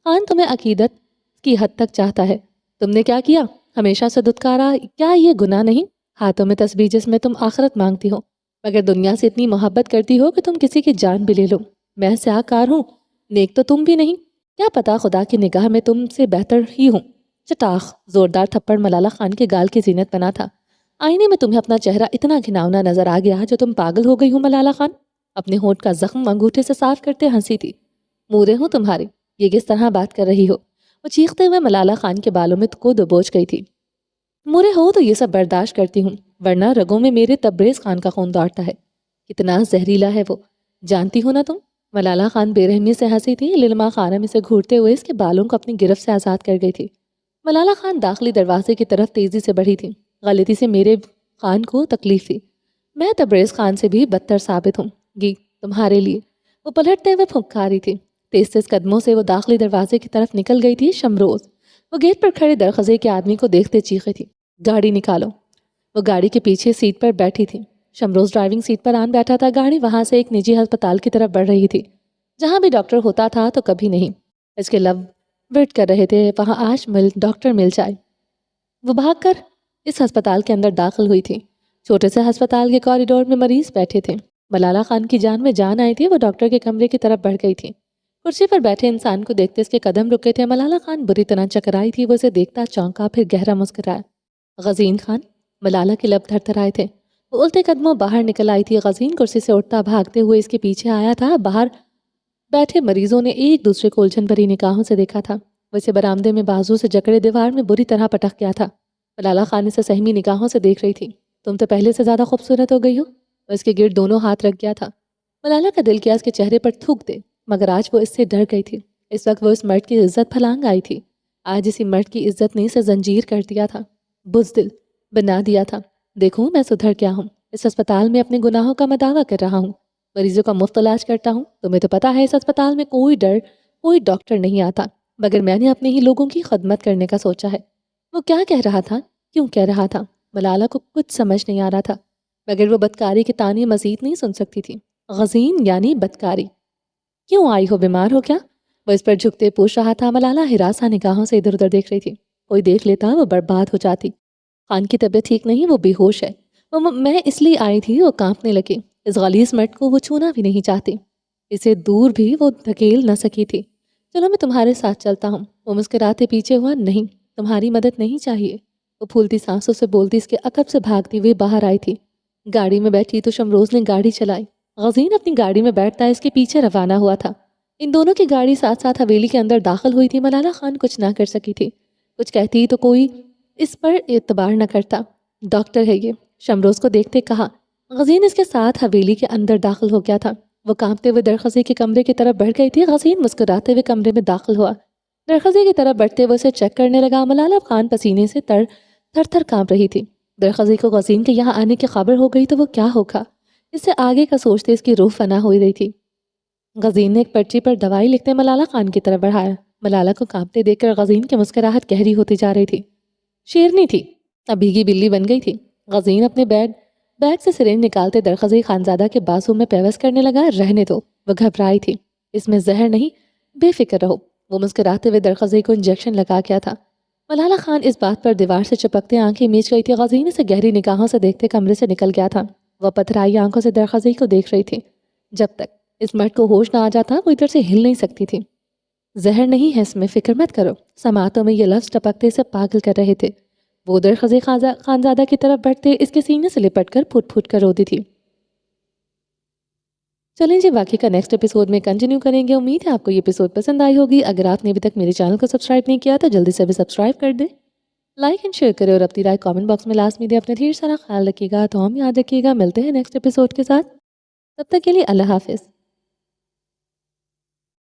خان تمہیں عقیدت کی حد تک چاہتا ہے، تم نے کیا کیا؟ ہمیشہ سے دھتکارا، کیا یہ گناہ نہیں؟ ہاتھوں میں تسبیح جس میں تم آخرت مانگتی ہو، مگر دنیا سے اتنی محبت کرتی ہو کہ تم کسی کی جان بھی لے لو۔ میں سیاہ کار ہوں، نیک تو تم بھی نہیں، کیا پتا خدا کی نگاہ میں تم سے بہتر ہی ہوں۔ چٹاخ! زوردار تھپڑ ملالہ خان کے گال کی زینت بنا تھا۔ آئینے میں تمہیں اپنا چہرہ اتنا گھناؤنا نظر آ گیا جو تم پاگل ہو گئی ہو ملالہ خان؟ اپنے ہونٹ کا زخم انگوٹھے سے صاف کرتے ہنسی تھی۔ مورے ہوں تمہارے، یہ کس طرح بات کر رہی ہو؟ وہ چیختے ہوئے ملالہ خان کے بالوں میں کو دبوچ گئی تھی۔ مورے ہو تو یہ سب برداشت کرتی ہوں، ورنہ رگوں میں میرے تبریز خان کا خون دوڑتا ہے۔ کتنا زہریلا ہے وہ، جانتی ہو نا تم؟ ملالہ خان بے رحمی سے ہنسی تھی۔ لیلما خانم اسے گھورتے ہوئے اس کے بالوں کو اپنی گرفت سے آزاد کر گئی تھی۔ ملالہ خان داخلی دروازے کی طرف تیزی سے بڑھی تھی۔ غلطی سے میرے خان کو تکلیف تھی، میں تبریز خان سے بھی بدتر ثابت ہوں گی تمہارے لیے۔ وہ پلٹتے ہوئے پھنکاری تھی۔ تیز تیز قدموں سے وہ داخلی دروازے کی طرف نکل گئی تھی۔ شمروز وہ گیٹ پر کھڑے درخزے کے آدمی کو دیکھتے چیخے تھی، گاڑی نکالو۔ وہ گاڑی کے پیچھے سیٹ پر بیٹھی تھی۔ شمروز ڈرائیونگ سیٹ پر آن بیٹھا تھا۔ گاڑی وہاں سے ایک نجی ہسپتال کی طرف بڑھ رہی تھی، جہاں بھی ڈاکٹر ہوتا تھا تو کبھی نہیں اس کے لب ویٹ کر رہے تھے وہاں آج ڈاکٹر مل جائے۔ وہ بھاگ کر اس ہسپتال کے اندر داخل ہوئی تھی۔ چھوٹے سے ہسپتال کے کوریڈور میں مریض بیٹھے تھے۔ ملالہ خان کی جان میں جان آئی تھی۔ وہ ڈاکٹر کے کمرے کی طرف بڑھ گئی تھی۔ کرسی پر بیٹھے انسان کو دیکھتے اس کے قدم رکے تھے۔ ملالہ خان بری طرح چکرائی تھی۔ وہ اسے دیکھتا چونکا، پھر گہرا مسکرایا۔ غزین خان؟ ملالہ کے لب تھرتھرائے تھے۔ وہ الٹے قدموں باہر نکل آئی تھی۔ غزین کرسی سے اٹھتا بھاگتے ہوئے اس کے پیچھے آیا تھا۔ باہر بیٹھے مریضوں نے ایک دوسرے کو الجھن بھری نگاہوں سے دیکھا تھا۔ وہ اسے برآمدے میں بازو سے جکڑے دیوار میں بری طرح پٹک گیا تھا۔ ملالہ خان اسے سہمی نگاہوں سے دیکھ رہی تھی۔ تم تو پہلے سے زیادہ خوبصورت ہو گئی ہو۔ وہ اس کے گرد دونوں ہاتھ رکھ گیا تھا۔ ملالہ کا دل کیا اس کے چہرے پر تھوک دے، مگر آج وہ اس سے ڈر گئی تھی۔ اس وقت وہ اس مرد کی عزت پھلانگ آئی تھی۔ آج اسی مرد کی عزت نے اسے زنجیر کر دیا تھا، بزدل بنا دیا تھا۔ دیکھو میں سدھر گیا ہوں۔ اس ہسپتال میں اپنے گناہوں کا میں دعویٰ کر رہا ہوں، مریضوں کا مفت علاج کرتا ہوں۔ تمہیں تو پتا ہے اس ہسپتال میں کوئی ڈاکٹر نہیں آتا، مگر میں نے اپنے ہی لوگوں کی خدمت کرنے کا سوچا ہے۔ وہ کیا کہہ رہا تھا، کیوں کہہ رہا تھا؟ ملالہ کو کچھ سمجھ نہیں آ رہا تھا، مگر وہ بدکاری کے طعنے مزید نہیں سن سکتی تھی۔ غزین یعنی بدکاری؟ کیوں آئی ہو، بیمار ہو کیا؟ وہ اس پر جھکتے پوچھ رہا تھا۔ ملالہ ہراسہ نگاہوں سے ادھر ادھر دیکھ رہی تھی۔ کوئی دیکھ لیتا وہ برباد ہو جاتی۔ خان کی طبیعت ٹھیک نہیں، وہ بے ہوش ہے۔ میں اس لیے آئی تھی۔ وہ کانپنے لگے۔ اس غلیظ مرد کو وہ چھونا بھی نہیں چاہتی، اسے دور بھی وہ دھکیل نہ سکی تھی۔ چلو میں تمہارے ساتھ چلتا ہوں۔ وہ مسکراتے پیچھے ہوا۔ نہیں، تمہاری مدد نہیں چاہیے۔ وہ پھولتی سانسوں سے بولتی اس کے عقب سے بھاگتی ہوئی باہر آئی تھی۔ گاڑی میں بیٹھی تو شمروز نے گاڑی چلائی۔ غزین اپنی گاڑی میں بیٹھتا اس کے پیچھے روانہ ہوا تھا۔ ان دونوں کی گاڑی ساتھ ساتھ حویلی کے اندر داخل ہوئی تھی۔ ملالہ خان کچھ نہ کر سکی تھی، کچھ کہتی تو کوئی اس پر اعتبار نہ کرتا۔ ڈاکٹر ہے یہ، شمروز کو دیکھتے کہا۔ غزین اس کے ساتھ حویلی کے اندر داخل ہو گیا تھا۔ وہ کانپتے ہوئے درخزے کے کمرے کی طرف بڑھ گئی تھی۔ غزین مسکراتے ہوئے کمرے میں داخل ہوا۔ درخزے کی طرف بڑھتے ہوئے اسے چیک کرنے لگا۔ ملالہ خان پسینے سے تھر تھر کانپ رہی تھی۔ درخزے کو غزین کے یہاں آنے کی خبر ہو گئی تو وہ کیا ہوگا، اس سے آگے کا سوچتے اس کی روح فنا ہو رہی تھی۔ غزین نے ایک پرچی پر دوائی لکھتے ملالہ خان کی طرف بڑھایا۔ ملالہ کو کانپتے دیکھ کر غزین کی مسکراہٹ گہری ہوتی جا رہی تھی۔ شیرنی تھی، اب بھیگی بلی بن گئی تھی۔ غزین اپنے بیگ سے سرنج نکالتے درخزی خانزادہ کے بازو میں پیوست کرنے لگا۔ رہنے دو، وہ گھبرائی تھی۔ اس میں زہر نہیں، بے فکر رہو۔ وہ مسکراتے ہوئے درخزی کو انجیکشن لگا کیا تھا۔ ملالہ خان اس بات پر دیوار سے چپکتے آنکھیں میچ گئی تھی، غزین سے گہری نگاہوں سے دیکھتے کمرے سے نکل گیا تھا۔ وہ پتھرائی آنکھوں سے درخزی کو دیکھ رہی تھی۔ جب تک اس مرد کو ہوش نہ آ جاتا وہ ادھر سے ہل نہیں سکتی تھی۔ زہر نہیں ہے اس میں، فکر مت کرو۔ سماعتوں میں یہ لفظ ٹپکتے اسے پاگل کر رہے تھے۔ وہ درخزی خانزادہ کی طرف بڑھتے اس کے سینے سے لپٹ کر پھوٹ پھوٹ کر روتی تھی۔ چلیں جی، باقی کا نیکسٹ ایپیسوڈ میں کنٹینیو کریں گے۔ امید ہے آپ کو یہ ایپیسوڈ پسند آئی ہوگی۔ اگر آپ نے ابھی تک میرے چینل کو سبسکرائب نہیں کیا تو جلدی سے بھی سبسکرائب کر دیں، لائک اینڈ شیئر کریں اور اپنی رائے کامنٹ باکس میں لازمی دیں۔ اپنا ڈھیر سارا خیال رکھیے گا، تو ہم یاد رکھیے گا۔ ملتے ہیں نیکسٹ ایپیسوڈ کے ساتھ، تب تک کے لیے اللہ حافظ۔